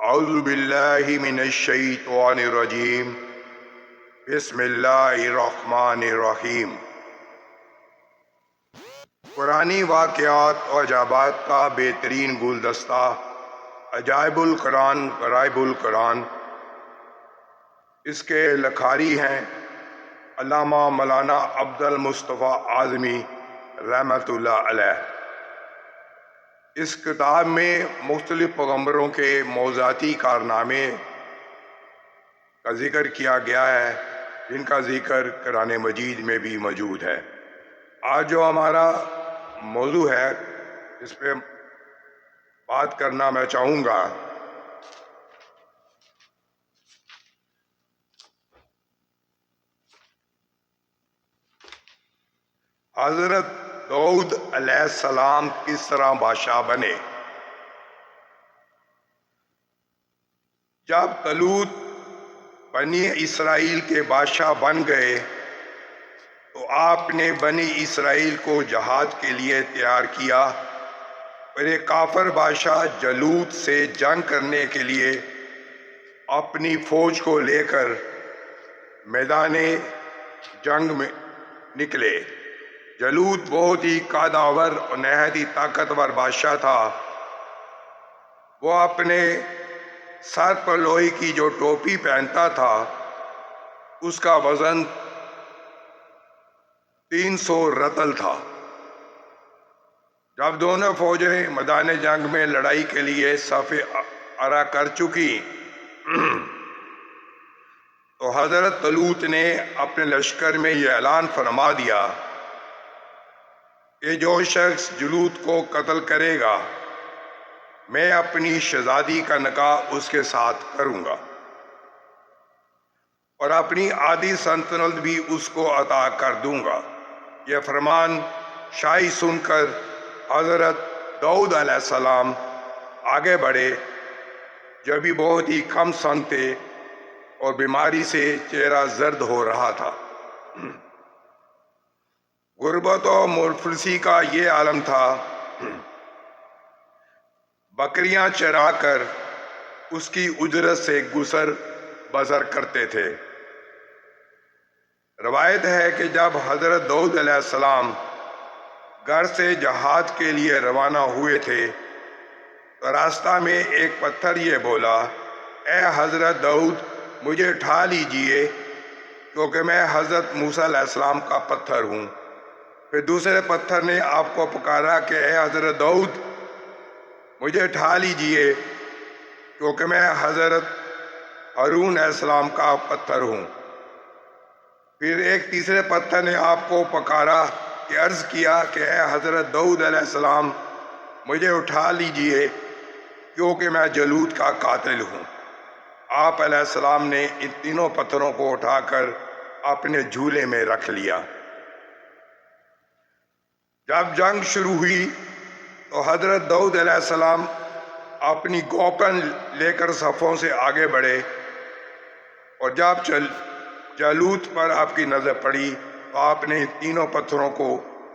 اعوذ باللہ من الشیطان الرجیم بسم اللہ الرحمن الرحیم۔ قرآنی واقعات اور عجائبات کا بہترین گلدستہ، عجائب القرآن غرائب القرآن۔ اس کے لکھاری ہیں علامہ مولانا عبد المصطفیٰ اعظمی رحمۃ اللہ علیہ۔ اس کتاب میں مختلف پیغمبروں کے موضوعاتی کارنامے کا ذکر کیا گیا ہے، جن کا ذکر قرآن مجید میں بھی موجود ہے۔ آج جو ہمارا موضوع ہے، اس پہ بات کرنا میں چاہوں گا، حضرت داؤد علیہ السلام کس طرح بادشاہ بنے۔ جب طالوت بنی اسرائیل کے بادشاہ بن گئے تو آپ نے بنی اسرائیل کو جہاد کے لیے تیار کیا، اور ایک کافر بادشاہ جالوت سے جنگ کرنے کے لیے اپنی فوج کو لے کر میدان جنگ میں نکلے۔ جالوت بہت ہی قادآور اور نہایت ہی طاقتور بادشاہ تھا۔ وہ اپنے سر پر لوہے کی جو ٹوپی پہنتا تھا، اس کا وزن 300 رطل تھا۔ جب دونوں فوجیں میدان جنگ میں لڑائی کے لیے صف آرا کر چکی تو حضرت طالوت نے اپنے لشکر میں یہ اعلان فرما دیا کہ جو شخص جالوت کو قتل کرے گا، میں اپنی شہزادی کا نکاح اس کے ساتھ کروں گا اور اپنی آدھی سلطنت بھی اس کو عطا کر دوں گا۔ یہ فرمان شاہی سن کر حضرت داؤد علیہ السلام آگے بڑھے، جو بھی بہت ہی کم سن تھے اور بیماری سے چہرہ زرد ہو رہا تھا۔ غربت و مفلسی کا یہ عالم تھا۔ بکریاں چرا کر اس کی اجرت سے گزر بسر کرتے تھے۔ روایت ہے کہ جب حضرت داؤد علیہ السلام گھر سے جہاد کے لیے روانہ ہوئے تھے تو راستہ میں ایک پتھر یہ بولا، اے حضرت داؤد، مجھے اٹھا لیجئے، کیونکہ میں حضرت موسیٰ علیہ السلام کا پتھر ہوں۔ پھر دوسرے پتھر نے آپ کو پکارا کہ اے حضرت داؤد، مجھے اٹھا لیجئے، کیونکہ میں حضرت ہارون علیہ السلام کا پتھر ہوں۔ پھر ایک تیسرے پتھر نے آپ کو پکارا کہ عرض کیا کہ اے حضرت داؤد علیہ السلام، مجھے اٹھا لیجئے، کیونکہ میں جالوت کا قاتل ہوں۔ آپ علیہ السلام نے ان تینوں پتھروں کو اٹھا کر اپنے جھولے میں رکھ لیا۔ جب جنگ شروع ہوئی تو حضرت داؤد علیہ السلام اپنی گوپن لے کر صفوں سے آگے بڑھے، اور جب جالوت پر آپ کی نظر پڑی تو آپ نے تینوں پتھروں کو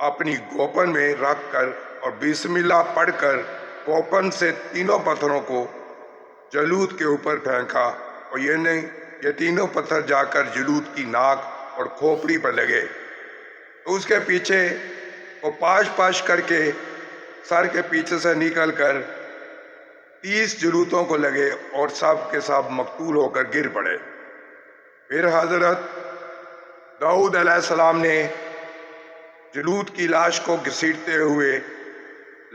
اپنی گوپن میں رکھ کر اور بسم اللہ پڑھ کر گوپن سے تینوں پتھروں کو جالوت کے اوپر پھینکا، اور یہ تینوں پتھر جا کر جالوت کی ناک اور کھوپڑی پر لگے۔ تو اس کے پیچھے وہ پاش پاش کر کے سر کے پیچھے سے نکل کر 30 جالوتوں کو لگے، اور سب کے سب مقتول ہو کر گر پڑے۔ پھر حضرت داؤد علیہ السلام نے جالوت کی لاش کو گھسیٹتے ہوئے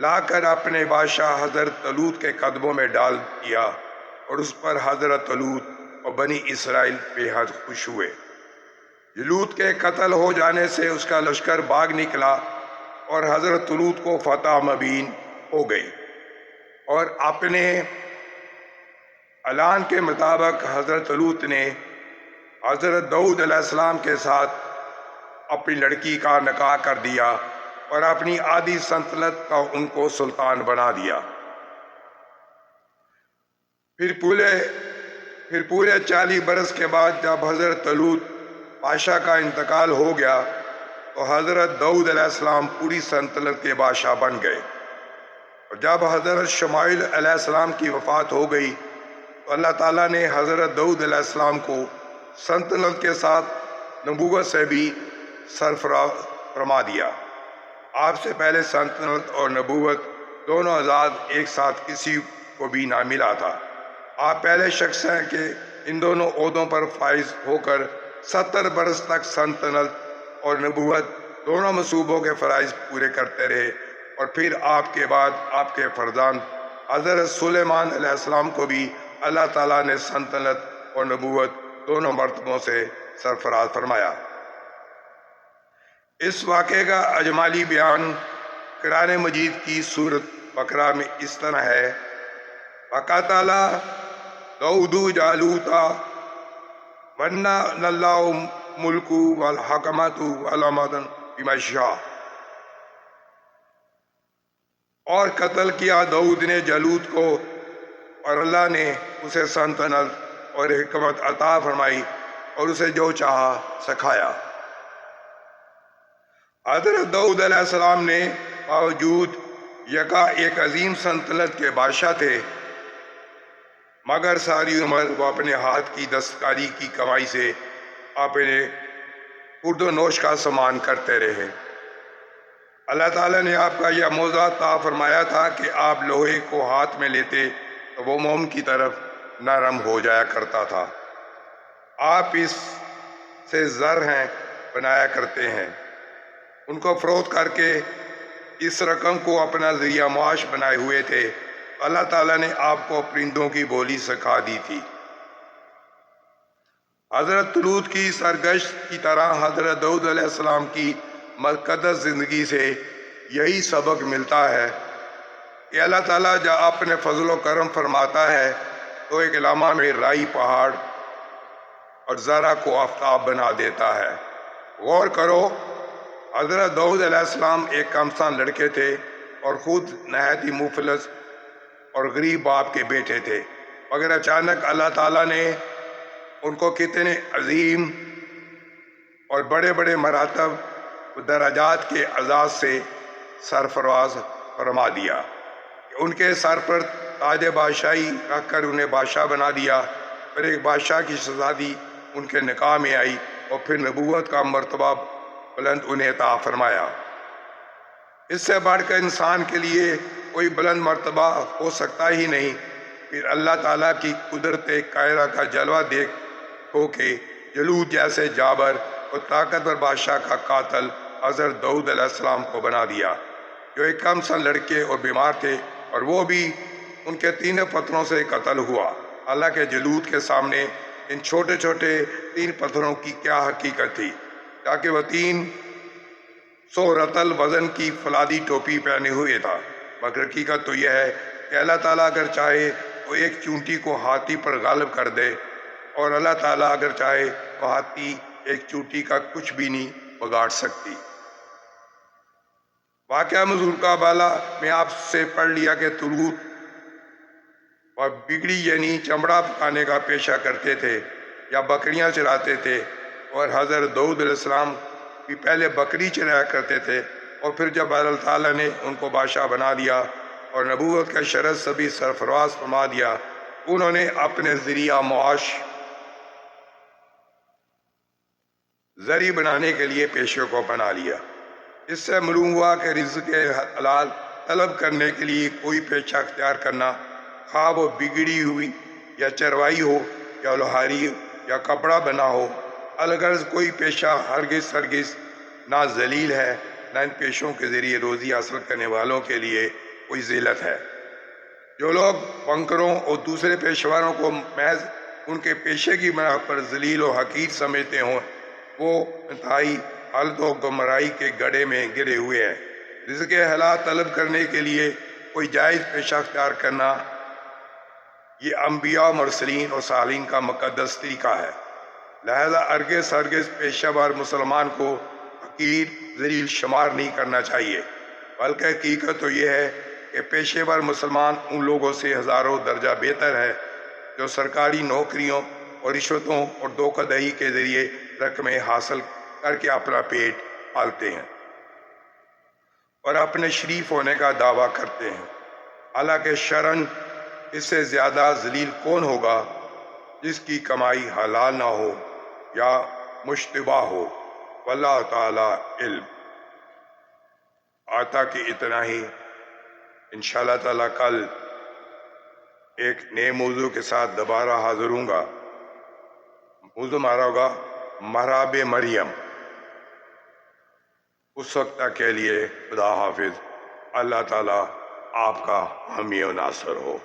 لا کر اپنے بادشاہ حضرت طالوت کے قدموں میں ڈال دیا، اور اس پر حضرت طالوت اور بنی اسرائیل بے حد خوش ہوئے۔ جالوت کے قتل ہو جانے سے اس کا لشکر بھاگ نکلا، اور حضرت طالوت کو فتح مبین ہو گئی، اور اپنے اعلان کے مطابق حضرت طالوت نے حضرت داؤد علیہ السلام کے ساتھ اپنی لڑکی کا نکاح کر دیا، اور اپنی آدھی سلطنت کا ان کو سلطان بنا دیا۔ پھر پورے 40 برس کے بعد جب حضرت طالوت بادشاہ کا انتقال ہو گیا تو حضرت داؤد علیہ السلام پوری سلطنت کے بادشاہ بن گئے۔ اور جب حضرت شمائیل علیہ السلام کی وفات ہو گئی تو اللہ تعالیٰ نے حضرت داؤد علیہ السلام کو سلطنت کے ساتھ نبوت سے بھی سرفراز فرما دیا۔ آپ سے پہلے سلطنت اور نبوت دونوں آزاد ایک ساتھ کسی کو بھی نہ ملا تھا۔ آپ پہلے شخص ہیں کہ ان دونوں عہدوں پر فائز ہو کر 70 برس تک سلطنت اور نبوت دونوں منصوبوں کے فرائض پورے کرتے رہے، اور پھر آپ کے بعد آپ کے فرزند حضرت سلیمان علیہ السلام کو بھی اللہ تعالیٰ نے سلطنت اور نبوت دونوں مرتبوں سے سرفراز فرمایا۔ اس واقعے کا اجمالی بیان قرآن مجید کی سورۃ بقرہ میں اس طرح ہے: وَقَتَلَ دَاوُدُ جَالُوتَ وَإِنَّ لِلَّهِ الْمُلْكَ وَالْحِكْمَةَ وَالْعِلْمَ بِمَا يَشَاءُ۔ اور قتل کیا داؤد نے جالوت کو، اور اللہ نے اسے سلطنت اور حکمت عطا فرمائی اور اسے جو چاہا سکھایا۔ حضرت داؤد علیہ السلام نے باوجود یکا ایک عظیم سلطنت کے بادشاہ تھے، مگر ساری عمر وہ اپنے ہاتھ کی دستکاری کی کمائی سے اپنے خورد و نوش کا سامان کرتے رہے۔ اللہ تعالیٰ نے آپ کا یہ معجزہ عطا فرمایا تھا کہ آپ لوہے کو ہاتھ میں لیتے تو وہ موم کی طرف نرم ہو جایا کرتا تھا۔ آپ اس سے زر ہیں بنایا کرتے ہیں، ان کو فروخت کر کے اس رقم کو اپنا ذریعہ معاش بنائے ہوئے تھے۔ اللہ تعالیٰ نے آپ کو پرندوں کی بولی سکھا دی تھی۔ حضرت لوط کی سرگشت کی طرح حضرت داؤد علیہ السلام کی مقدس زندگی سے یہی سبق ملتا ہے کہ اللہ تعالیٰ جب اپنے فضل و کرم فرماتا ہے تو ایک لمحہ میں رائی پہاڑ اور ذرہ کو آفتاب بنا دیتا ہے۔ غور کرو، حضرت داؤد علیہ السلام ایک کمسن لڑکے تھے اور خود نہایت ہی مفلس اور غریب باپ کے بیٹے تھے، مگر اچانک اللہ تعالیٰ نے ان کو کتنے عظیم اور بڑے بڑے مراتب و درجات کے اعزاز سے سرفراز فرما دیا کہ ان کے سر پر تاج بادشاہی رکھ کر انہیں بادشاہ بنا دیا، پھر ایک بادشاہ کی شہزادی ان کے نکاح میں آئی اور پھر نبوت کا مرتبہ بلند انہیں عطا فرمایا۔ اس سے بڑھ کر انسان کے لیے کوئی بلند مرتبہ ہو سکتا ہی نہیں۔ پھر اللہ تعالیٰ کی قدرت قاہرہ کا جلوہ دیکھ ہو کہ جالوت جیسے جابر اور طاقتور بادشاہ کا قاتل حضرت داؤد علیہ السلام کو بنا دیا، جو ایک کم سن لڑکے اور بیمار تھے، اور وہ بھی ان کے 3 پتھروں سے قتل ہوا۔ اللہ کے جالوت کے سامنے ان چھوٹے چھوٹے 3 پتھروں کی کیا حقیقت تھی، تاکہ وہ 300 رطل وزن کی فولادی ٹوپی پہنے ہوئے تھا، مگر حقیقت تو یہ ہے کہ اللہ تعالیٰ اگر چاہے تو ایک چونٹی کو ہاتھی پر غالب کر دے، اور اللہ تعالیٰ اگر چاہے تو ہاتھی ایک چونٹی کا کچھ بھی نہیں بگاڑ سکتی۔ واقعہ مذکورہ بالا میں آپ سے پڑھ لیا کہ طلوت اور بگڑی یعنی چمڑا پکانے کا پیشہ کرتے تھے یا بکریاں چراتے تھے، اور حضرت داؤد علیہ السلام بھی پہلے بکری چرایا کرتے تھے، اور پھر جب اللہ تعالیٰ نے ان کو بادشاہ بنا دیا اور نبوت کا شرف سے بھی سرفراز فرما دیا، انہوں نے اپنے ذریعہ معاش زری بنانے کے لیے پیشے کو بنا لیا۔ اس سے معلوم ہوا کہ رزق حلال طلب کرنے کے لیے کوئی پیشہ اختیار کرنا، خواہ وہ بگڑی ہوئی یا چروائی ہو یا لوہاری یا کپڑا بنا ہو، الغرض کوئی پیشہ ہرگز نہ ذلیل ہے، نہ ان پیشوں کے ذریعے روزی حاصل کرنے والوں کے لیے کوئی ذلت ہے۔ جو لوگ بنکروں اور دوسرے پیشوروں کو محض ان کے پیشے کی بنا پر ذلیل و حقیر سمجھتے ہوں، وہ انتہائی حالت و گمراہی کے گڑھے میں گرے ہوئے ہیں۔ رزق حلال طلب کرنے کے لیے کوئی جائز پیشہ اختیار کرنا، یہ انبیاء، مرسلین اور صالحین کا مقدس طریقہ ہے، لہذا ہرگز پیشہ ور مسلمان کو حقیر ذلیل شمار نہیں کرنا چاہیے، بلکہ حقیقت تو یہ ہے کہ پیشے ور مسلمان ان لوگوں سے ہزاروں درجہ بہتر ہے جو سرکاری نوکریوں اور رشوتوں اور دھوکہ دہی کے ذریعے رقمیں حاصل کر کے اپنا پیٹ پالتے ہیں اور اپنے شریف ہونے کا دعویٰ کرتے ہیں، حالانکہ شرعاً اس سے زیادہ ذلیل کون ہوگا جس کی کمائی حلال نہ ہو یا مشتبہ ہو؟ واللہ تعالی علم۔ آتا کہ اتنا ہی، انشاءاللہ تعالی کل ایک نئے موضوع کے ساتھ دوبارہ حاضر ہوں گا۔ موضوع ہمارا ہوگا محراب مریم۔ اس وقت تک کے لیے خدا حافظ۔ اللہ تعالی آپ کا حامی و ناصر ہو۔